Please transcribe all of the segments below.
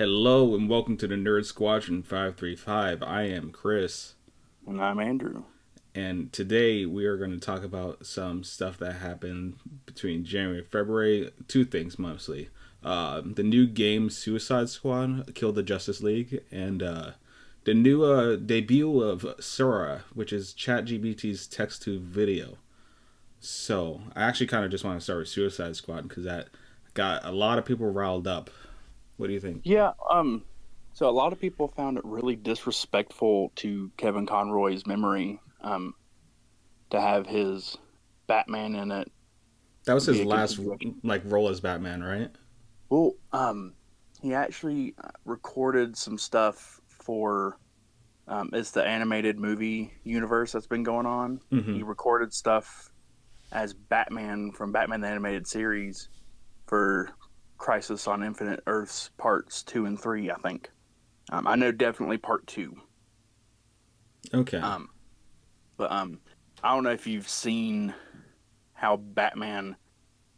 Hello and welcome to the Nerd Squadron 535. I am Chris, And I'm Andrew. and today we are going to talk about some stuff that happened between January and February. Two things mostly. The new game Suicide Squad killed the Justice League, and the new debut of Sora, which is ChatGPT's text to video. So I actually kind of just want to start with Suicide Squad because that got a lot of people riled up. What do you think? Yeah, so a lot of people found it really disrespectful to Kevin Conroy's memory, to have his Batman in it That was be his a last continuation. like role as Batman, right? Well, he actually recorded some stuff for it's the animated movie universe that's been going on. Mm-hmm. He recorded stuff as Batman from Batman the Animated Series for Crisis on Infinite Earths parts 2 and 3, I think. I know definitely part 2. Okay. Um, but I don't know if you've seen how Batman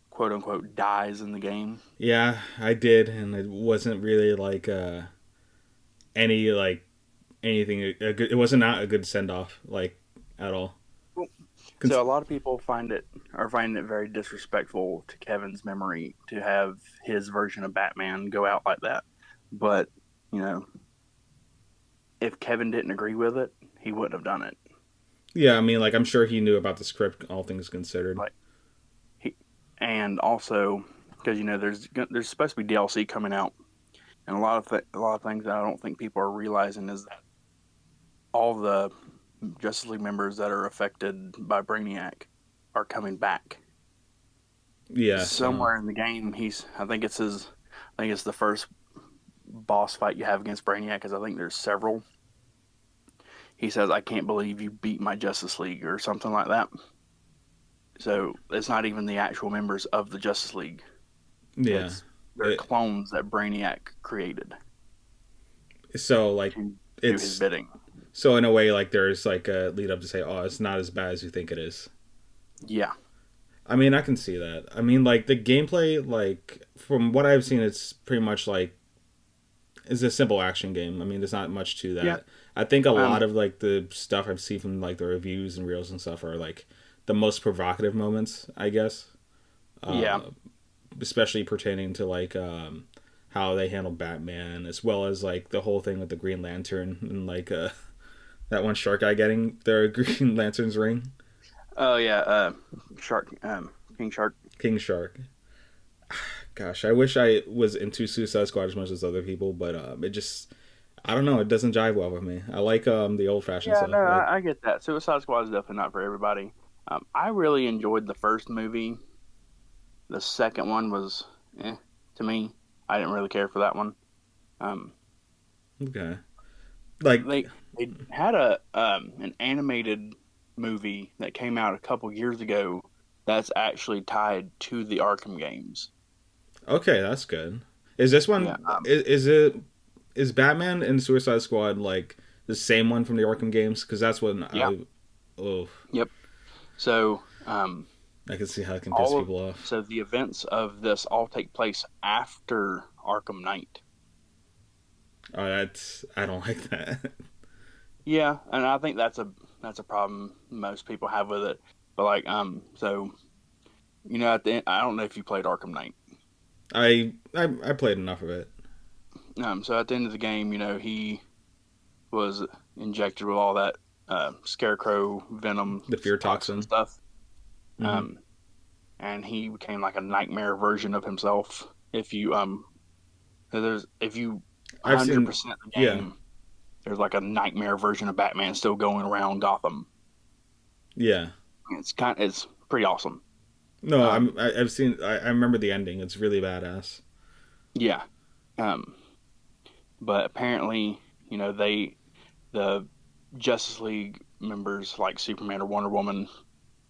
quote unquote dies in the game. Yeah, I did, and it wasn't really like any like anything. It wasn't not a good send off like at all. Well, Cons- so a lot of people find it very disrespectful to Kevin's memory to have his version of Batman go out like that. But you know, if Kevin didn't agree with it, he wouldn't have done it. yeah, I mean, like I'm sure he knew about the script, all things considered. Like he, and also because there's supposed to be DLC coming out, and a lot of things that I don't think people are realizing is that all the Justice League members that are affected by Brainiac are coming back. Yeah, so Somewhere in the game, I think it's the first boss fight you have against Brainiac, because I think there's several. He says, "I can't believe you beat my Justice League," or something like that. So it's not even the actual members of the Justice League. yeah, It's They're it, clones that Brainiac created so like to do his it's bidding. so in a way like there's like a lead up to say, oh, it's not as bad as you think it is. Yeah, I mean, I can see that. I mean, like the gameplay, like from what I've seen, it's pretty much like it's a simple action game. I mean, there's not much to yeah. that. I think a lot Um, of like the stuff I've seen from like the reviews and reels and stuff are like the most provocative moments, I guess. yeah. Uh, Especially pertaining to like how they handle Batman, as well as like the whole thing with the Green Lantern and like that one shark guy getting the Green Lantern's ring, Oh yeah. Shark. King Shark. King Shark. Gosh, I wish I was into Suicide Squad as much as other people, but it just I don't know. It doesn't jive well with me. I like the old fashioned Yeah, no, stuff. I like I get that. Suicide Squad is definitely not for everybody. I really enjoyed the first movie. The second one was, to me. I didn't really care for that one. Um, okay, like they had a an animated movie that came out a couple years ago that's actually tied to the Arkham games. okay, that's good. Is this Yeah, one? Is it? Is Batman and Suicide Squad like the same one from the Arkham games? Because that's when yeah, oh yep. So I can see how it can piss all of people off. so the events of this all take place after Arkham Knight. Oh, that's I don't like that. Yeah, and I think that's a problem most people have with it. But like, so at the end, I don't know if you played Arkham Knight. I played enough of it. So at the end of the game, he was injected with all that scarecrow venom The fear toxin toxin. stuff, Hmm. um, and he became like a nightmare version of himself. If you I've 100% seen. the Yeah, game, there's like a nightmare version of Batman still going around Gotham. yeah. It's pretty awesome. No, Um, I've seen. I remember the ending. It's really badass. yeah. Um, but apparently, the Justice League members like Superman or Wonder Woman,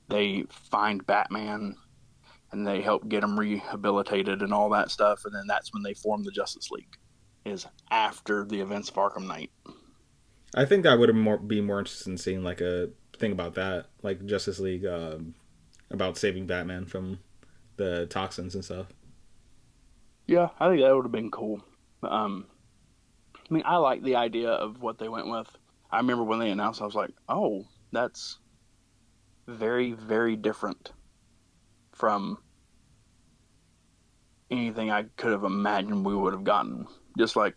they find Batman and they help get him rehabilitated and all that stuff, and then that's when they form the Justice League. Is after the events of Arkham Knight. I think I would have be more interested in seeing like a thing about that, like Justice League, about saving Batman from the toxins and stuff. Yeah, I think that would have been cool. I mean, I like the idea of what they went with. I remember when they announced, I was like, oh, that's very, very different from anything I could have imagined we would have gotten. Just like,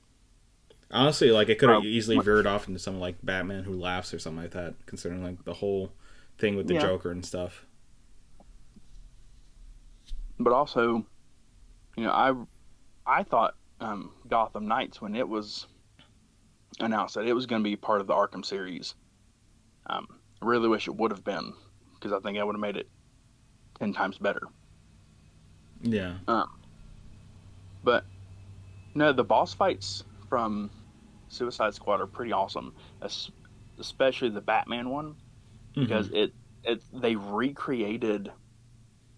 Honestly, like it could have uh, easily veered off into something like Batman Who Laughs or something like that, considering like the whole thing with the yeah, Joker and stuff. but also, I thought Gotham Knights when it was announced that it was going to be part of the Arkham series. I really wish it would have been because I think I would have made it 10 times better. Yeah. Um, but no, the boss fights from Suicide Squad are pretty awesome, especially the Batman one Hmm. because it they recreated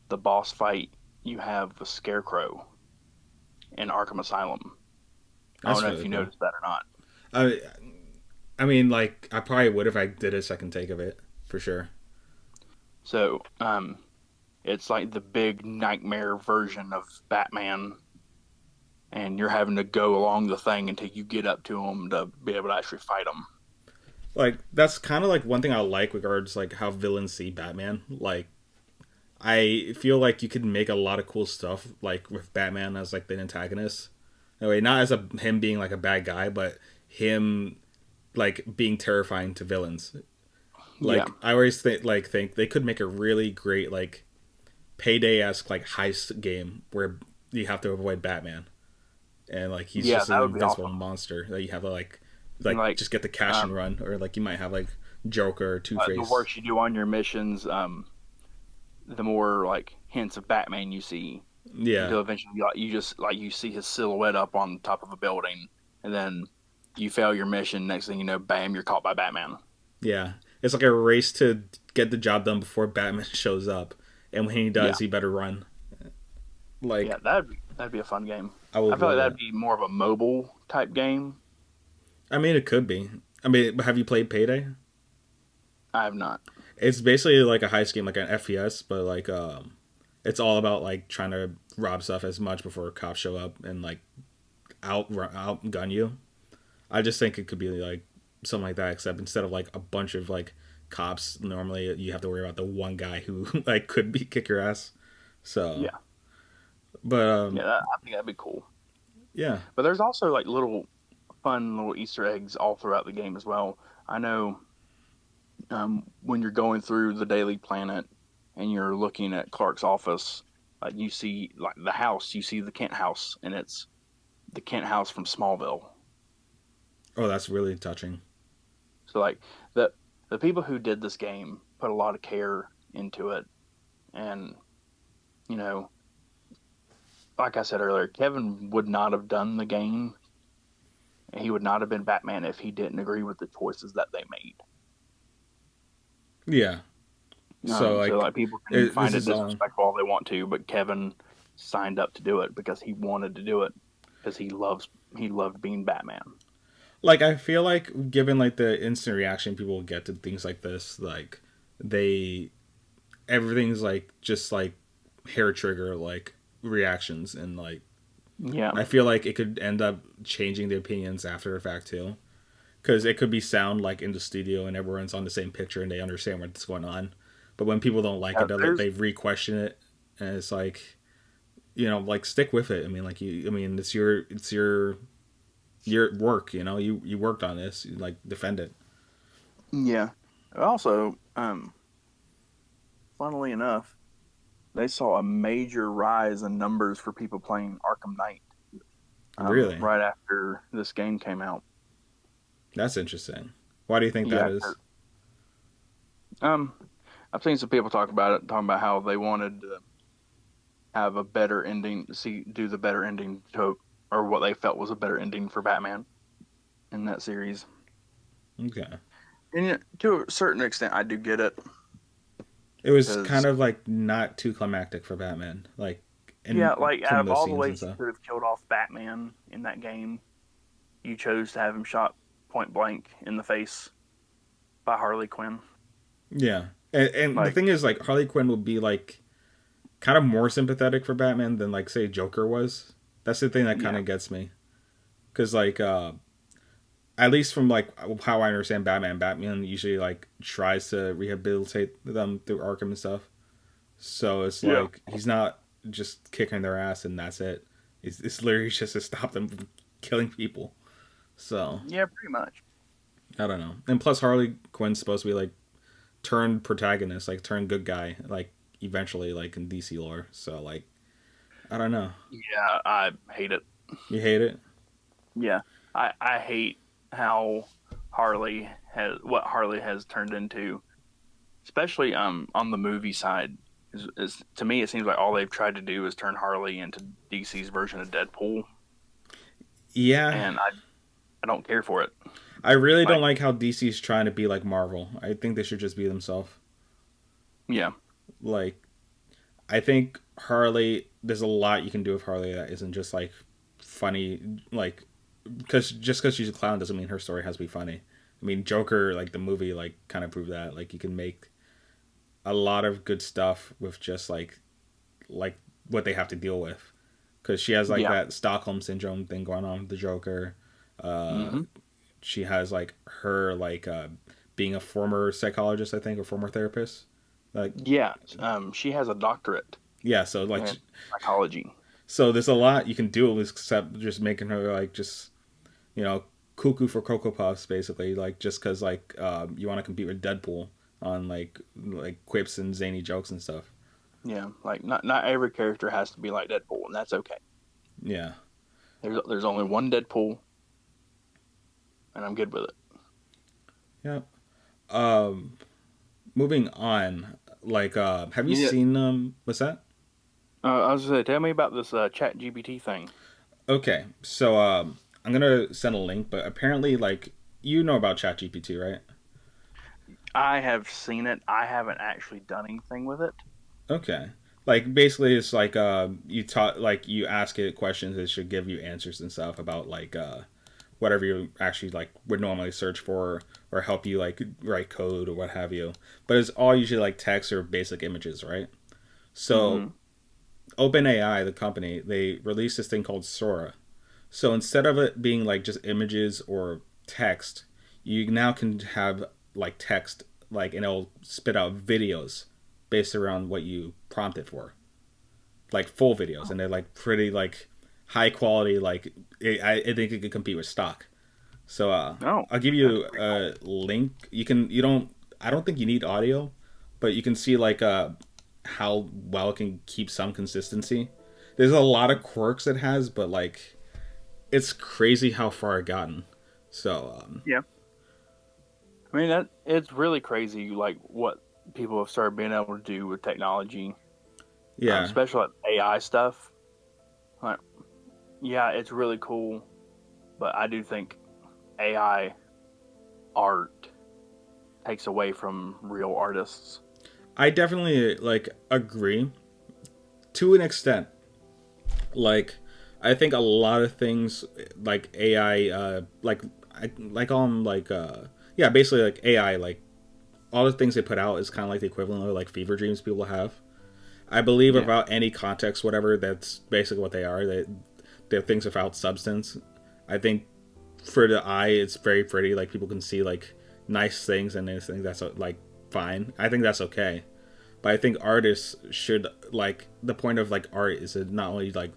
the boss fight you have the Scarecrow in Arkham Asylum. I don't That's know if really you cool. noticed that or not. I I mean, like I probably would if I did a second take of it for sure. So, it's like the big nightmare version of Batman, and you're having to go along the thing until you get up to him to be able to actually fight him. Like that's kind of like one thing I like regards like how villains see Batman. Like I feel like you could make a lot of cool stuff like with Batman as like the antagonist. Anyway, not as a him being like a bad guy, but him like being terrifying to villains. Yeah, Like I always think they could make a really great like payday esque like heist game where you have to avoid Batman and like he's yeah, just an that would be invincible awesome. monster that you have to And like like, just get the cash and um, run, or like you might have like Joker or Two the Face. worse you do on your missions, the more like hints of Batman you see Yeah, until eventually you just like you see his silhouette up on top of a building, and then you fail your mission. Next thing you know, bam, you're caught by Batman. yeah. It's like a race to get the job done before Batman shows up, and when he Yeah, does, he better run. yeah, Like that'd be a fun game. I I would feel like love that'd that. be more of a mobile type game. I mean, it could be. I mean, have you played Payday? I have not. It's basically like a heist game, like an FPS, but like it's all about like trying to rob stuff as much before cops show up and like outgun you. I just think it could be like something like that, except instead of like a bunch of like cops, normally you have to worry about the one guy who like could be kick your ass. So, Yeah, but yeah, I think that'd be cool. yeah, But there's also like little fun little Easter eggs all throughout the game as well. I know when you're going through the Daily Planet and you're looking at Clark's office, you see like the house, you see the Kent house, and it's the Kent house from Smallville. oh, that's really touching. So like the people who did this game put a lot of care into it, and you know, like I said earlier, Kevin would not have done the game. He would not have been Batman if he didn't agree with the choices that they made. Yeah. So So like, like people can this find it is all disrespectful all they want to, but Kevin signed up to do it because he wanted to do it because he loved being Batman. like I feel like given like the instant reaction people get to things like this, like they everything's like just like hair trigger like reactions, and like Yeah, I feel like it could end up changing the opinions after the fact too, because it could be sound like in the studio and everyone's on the same picture and they understand what's going on, but when people don't like it, there's they re-question it, and it's like like stick with it. I mean, like I mean, it's your work. You worked on this. You, like defend it. yeah. Also, funnily enough, they saw a major rise in numbers for people playing Arkham Knight Really, right after this game came out. that's interesting. Why do you think that Yeah, is? um, I've seen some people talk about it, talking about how they wanted to have a better ending, do the better ending to, or what they felt was a better ending for Batman in that series. Okay, And to a certain extent, I do get it it was because kind of like not too climactic for Batman, like yeah, in like some out of of those all the scenes and ways you stuff. could have killed off Batman in that game, you chose to have him shot point blank in the face by Harley Quinn. Yeah, and the Like, thing is, like Harley Quinn would be like kind of more sympathetic for Batman than like say Joker was. That's the thing that kind yeah, of gets me, because like at least from like how I understand Batman, Batman usually like tries to rehabilitate them through Arkham and stuff. So it's Yeah. like he's not just kicking their ass and that's it. It's literally just to stop them from killing people. So Yeah, pretty much. I don't know. And plus Harley Quinn's supposed to be like turned protagonist, like turned good guy, like eventually, like in DC lore. So like I don't know. Yeah, I hate it. You hate it? Yeah, I hate how Harley has turned into, especially on the movie side. Is to me it seems like all they've tried to do is turn Harley into DC's version of Deadpool, Yeah. and I don't care for it. I really don't Like, like how DC's trying to be like Marvel. I think they should just be themselves. yeah, Like I think Harley, there's a lot you can do with Harley that isn't just like funny, like because she's a clown doesn't mean her story has to be funny. I mean, Joker, like the movie, like kind of proved that. Like you can make a lot of good stuff with just like what they have to deal with. Because she has like yeah, that Stockholm syndrome thing going on with the Joker. Uh, hmm she has like her being a former psychologist, I think, or former therapist. Like yeah. She has a doctorate yeah, so like in psychology. so there's a lot you can do except just making her like just you know cuckoo for cocoa puffs basically like just because like you want to compete with Deadpool on like quips and zany jokes and stuff. Yeah, like not every character has to be like Deadpool, and that's okay. Yeah. There's only one Deadpool, and I'm good with it. Yeah. Um, moving on. Like, have you Yeah, seen what's that? I was gonna say, tell me about this Chat GPT thing. Okay, so I'm gonna send a link, but apparently, like, you know about ChatGPT, right? I have seen it. I haven't actually done anything with it. Okay. Like basically it's like you taught like you ask it questions, it should give you answers and stuff about like whatever you actually like would normally search for or help you like write code or what have you. But it's all usually like text or basic images, right? So Hmm. OpenAI, the company, they released this thing called Sora. So instead of it being like just images or text, you now can have like text, like, and it'll spit out videos based around what you prompt it for, like full videos, and they're like pretty like high quality. Like I think it could compete with stock. So Oh, I'll give that's you pretty cool. a link. You don't. I don't think you need audio, but you can see like how well it can keep some consistency. There's a lot of quirks it has, but like it's crazy how far it gotten. So Yeah, I mean that it's really crazy, like what people have started being able to do with technology, yeah, especially like AI stuff. Like, yeah, it's really cool, but I do think AI art takes away from real artists. I definitely like agree to an extent. Like I think a lot of things like AI, like on like yeah, basically like AI, like all the things they put out is kind of like the equivalent of like fever dreams people have. I believe Yeah, without any context, whatever, that's basically what they are. They're things without substance. I think for the eye, it's very pretty. Like people can see like nice things, and they think that's like fine. I think that's okay. But I think artists should like the point of like art is to not only like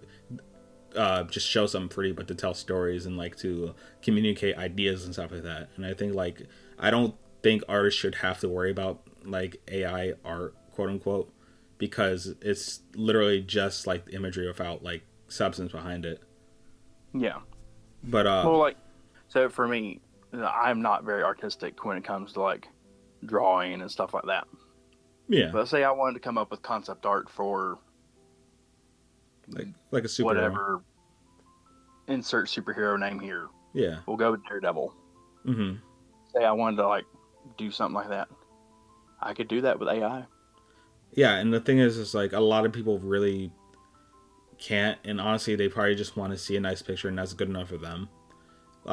just show something pretty, but to tell stories and like to communicate ideas and stuff like that. And I think like I don't think artists should have to worry about like AI art, quote unquote, because it's literally just like imagery without like substance behind it. yeah. But Well, like so for me, I'm not very artistic when it comes to like drawing and stuff like that. yeah, But let's say I wanted to come up with concept art for like a superhero. whatever, insert superhero name here. Yeah. We'll go with Daredevil. Mm-hmm. Say I wanted to like do something like that. I could do that with AI. Yeah, and the thing is like a lot of people really can't, and honestly, they probably just want to see a nice picture, and that's good enough for them.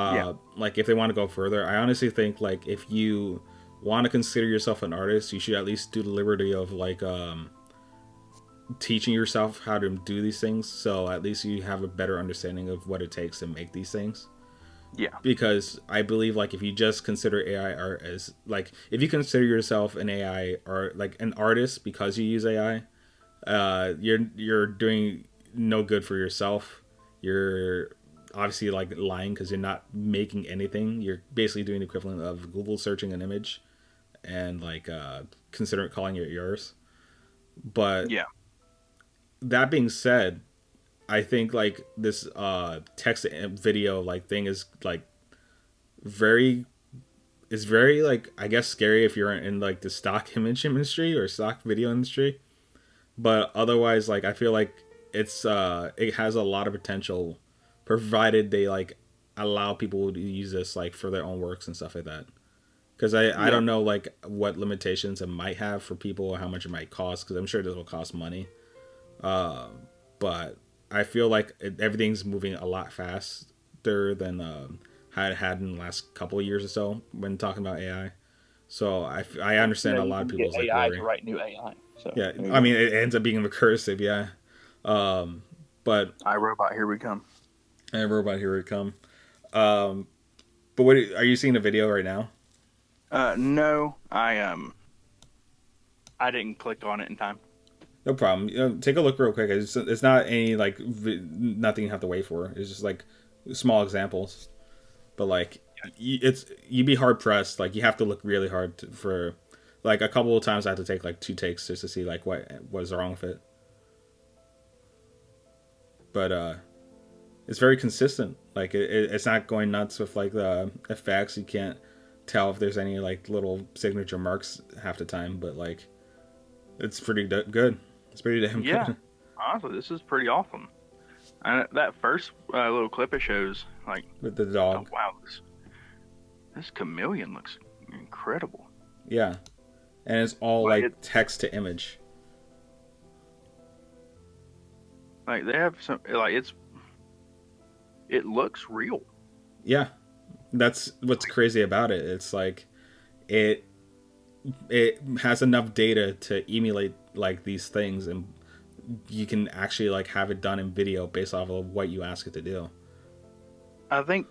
Yeah, Like if they want to go further, I honestly think like if you want to consider yourself an artist, you should at least do the liberty of like teaching yourself how to do these things, so at least you have a better understanding of what it takes to make these things. Yeah. because I believe like if you just consider AI art as like if you consider yourself an AI or like an artist because you use AI, you're doing no good for yourself. You're obviously like lying because you're not making anything. You're basically doing the equivalent of Google searching an image and like consider calling it yours. But Yeah. that being said, I think like this text and video like thing is like very is very like I guess scary if you're in like the stock image industry or stock video industry. But otherwise, like I feel like it has a lot of potential, provided they like allow people to use this like for their own works and stuff like that. Because I Yeah. don't know like what limitations it might have for people or how much it might cost. Because I'm sure this will cost money. But I feel like everything's moving a lot faster than had had in the last couple of years or so when talking about AI. So I Well, you understand know, a you lot of can get people's like AI to worry. write new AI. So Yeah, there you I go. mean it ends up being recursive. Yeah, but iRobot, here we come. and robot here it come. Um, but what are you seeing a video right now? No, I didn't click on it in time. No problem. Take a look real quick. It's not any like nothing you have to wait for. It's just like small examples. But like you'd be hard pressed. Like you have to look really hard for like a couple of times. I had to take like 2 takes just to see like what is wrong with it. But it's very consistent. Like it's not going nuts with like the effects. You can't tell if there's any like little signature marks half the time. But like it's pretty good. It's pretty damn Yeah, good. honestly, this is pretty awesome. And that first little clip it shows, like, With the oh dog. wow, this chameleon looks incredible. Yeah, and it's all Like like it, text to image. like they have some, like it looks real. Yeah, that's what's crazy about it. It's like it it has enough data to emulate like these things, and you can actually like have it done in video based off of what you ask it to do. I think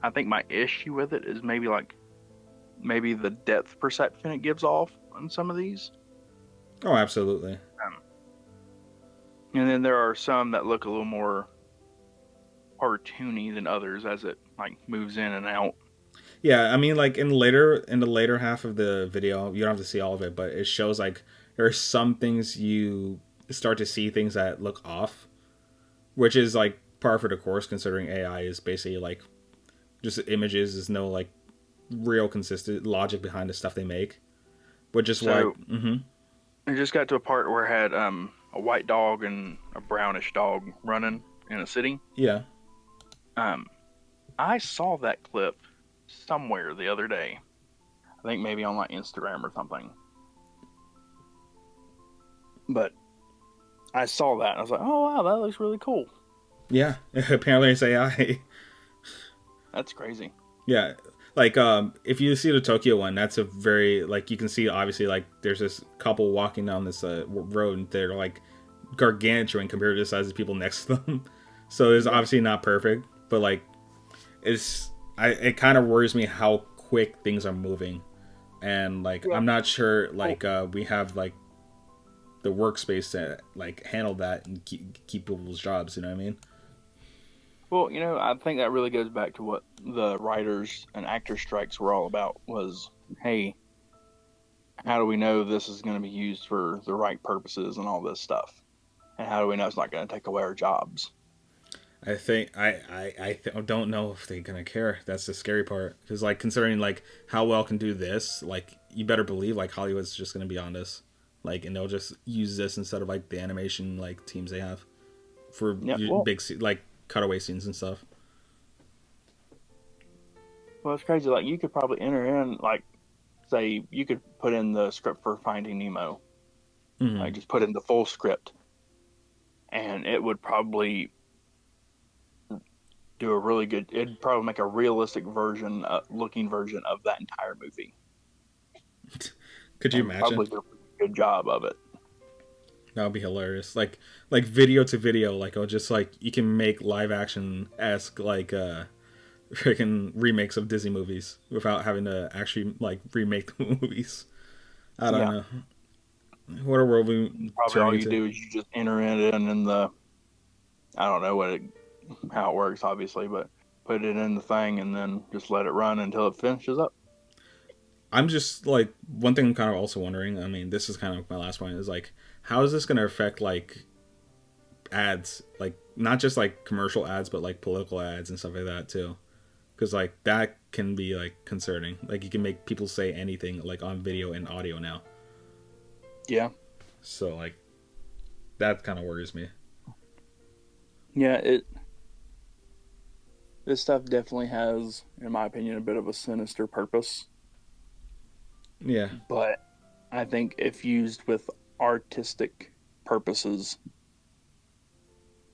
I think my issue with it is maybe the depth perception it gives off on some of these. Oh, absolutely. Um, and then there are some that look a little more cartoony than others as it like moves in and out. Yeah, I mean, like in the later half of the video, you don't have to see all of it, but it shows like there are some things you start to see things that look off, which is like par for the course considering AI is basically like just images. There's no like real consistent logic behind the stuff they make, which is why. So it just got to a part where it had a white dog and a brownish dog running in a city. Yeah, Um, I saw that clip somewhere the other day. I think maybe on like Instagram or something. But I saw that and I was like, oh wow, that looks really cool. yeah. Apparently it's AI. That's crazy. Yeah, like if you see the Tokyo one, that's a very like you can see obviously like there's this couple walking down this road and they're like gargantuan compared to the size of people next to them. So it's Yeah. obviously not perfect, but like it kind of worries me how quick things are moving, and like Yeah. I'm not sure Well, like we have like the workspace to like handle that and keep people's jobs. You know what I mean? well, I think that really goes back to what the writers and actor strikes were all about was, hey, how do we know this is going to be used for the right purposes and all this stuff? And how do we know it's not going to take away our jobs? I think don't know if they're gonna care. That's the scary part because like considering like how well can do this, like you better believe like Hollywood's just gonna be on this, like and they'll just use this instead of like the animation like teams they have for Yeah, well, like cutaway scenes and stuff. it's crazy. Like, you could probably enter in, like, say, you could put in the script for Finding Nemo, Hmm. like, just put in the full script, and it would probably do a really good, it'd probably make a realistic looking version of that entire movie, Could you and imagine? probably do a pretty good job of it. That would be hilarious. Like video to video, like oh, just like you can make live action esque like freaking remakes of Disney movies without having to actually like remake the movies. I don't Yeah. know. What a world we Probably turning all you into. do is you just enter it in the, I don't know how it works, obviously, but put it in the thing and then just let it run until it finishes up. I'm just like one thing I'm kind of also wondering. I mean, this is kind of my last point is like, how is this going to affect like ads, like not just like commercial ads, but like political ads and stuff like that too? Because like that can be like concerning. Like you can make people say anything like on video and audio now. Yeah. So like that kind of worries me. Yeah, this stuff definitely has, in my opinion, a bit of a sinister purpose. Yeah, But I think if used with artistic purposes,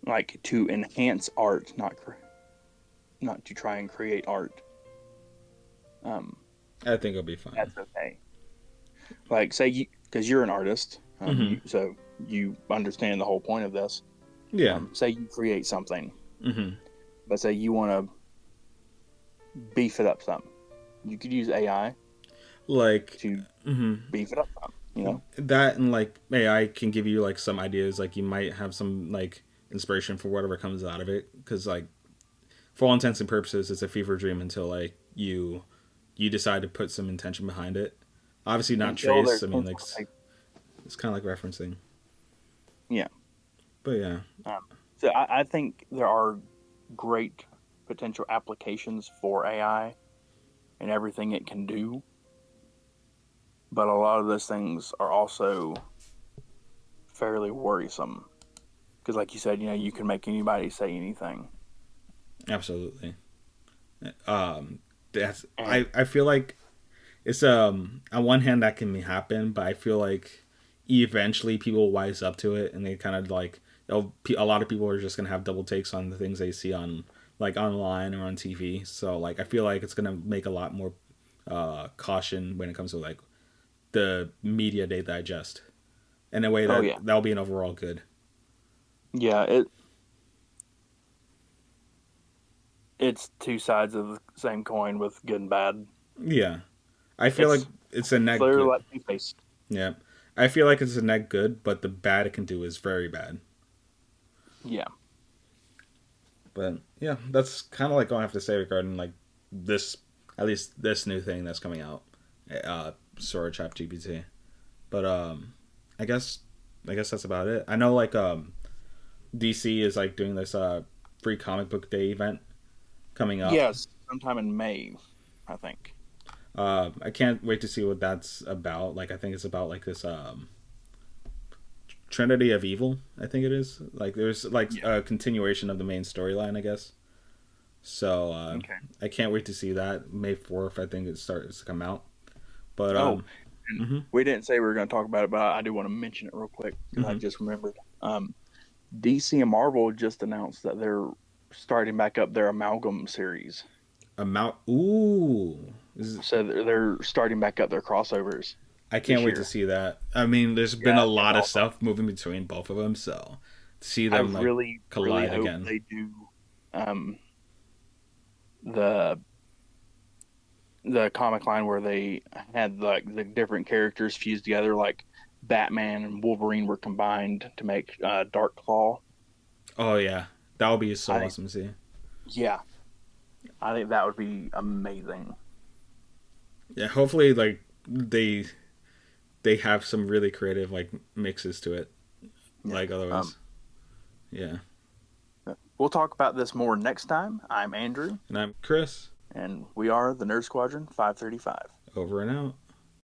like to enhance art, not to try and create art, um, I think it'll be fine. that's okay. Like say you, because you're an artist, Mm-hmm. so you understand the whole point of this. Yeah. Say you create something, Mm-hmm. but say you want to beef it up some, you could use AI Like, to mm-hmm. beef it up some. You know? That and like AI can give you like some ideas. Like you might have some like inspiration for whatever comes out of it. Because like for all intents and purposes, it's a fever dream until like you decide to put some intention behind it. Obviously not Until trace. there's I mean, some like sort of like, it's kind of like referencing. yeah. But yeah, So I think there are great potential applications for AI and everything it can do, but a lot of those things are also fairly worrisome because, like you said, you can make anybody say anything, absolutely. Um, that's and I feel like it's on one hand that can happen, but I feel like eventually people wise up to it and they kind of like a lot of people are just gonna have double takes on the things they see on like online or on TV. So like I feel like it's gonna make a lot more caution when it comes to like the media they digest in a way oh that yeah, that'll be an overall good. yeah, it's two sides of the same coin with good and bad. Yeah, I feel like It's it's a net clear good. like toothpaste. Yeah, I feel like it's a net good, but the bad it can do is very bad. Yeah, But yeah, that's kind of like all I have to say regarding like this, at least this new thing that's coming out, Sora Chat GPT. But I guess I guess that's about it. I know like DC is like doing this free comic book day event coming up. yes, sometime in May, I think. I can't wait to see what that's about. Like I think it's about like this Trinity of Evil. I think it is. Like there's like Yeah. a continuation of the main storyline, I guess. So Okay. I can't wait to see that May 4th. I think it starts to come out. But Oh, and hmm we didn't say we were going to talk about it, but I do want to mention it real quick because I hmm just remembered. DC and Marvel just announced that they're starting back up their amalgam series. amount. Ooh, So they're starting back up their crossovers I can't this wait to year. see that. I mean, there's been Yeah, a it's lot of awesome. stuff moving between both of them, so to see I them like really, really collide hope again. they do um, the the comic line where they had like the different characters fused together, like Batman and Wolverine were combined to make Dark Claw. Oh yeah, that would be so I awesome to see. Yeah, I think that would be amazing. Yeah, hopefully like they have some really creative like mixes to it. Yeah. Like Um, otherwise, yeah. we'll talk about this more next time. I'm Andrew, And I'm Chris. and we are the Nerd Squadron 535. Over and out.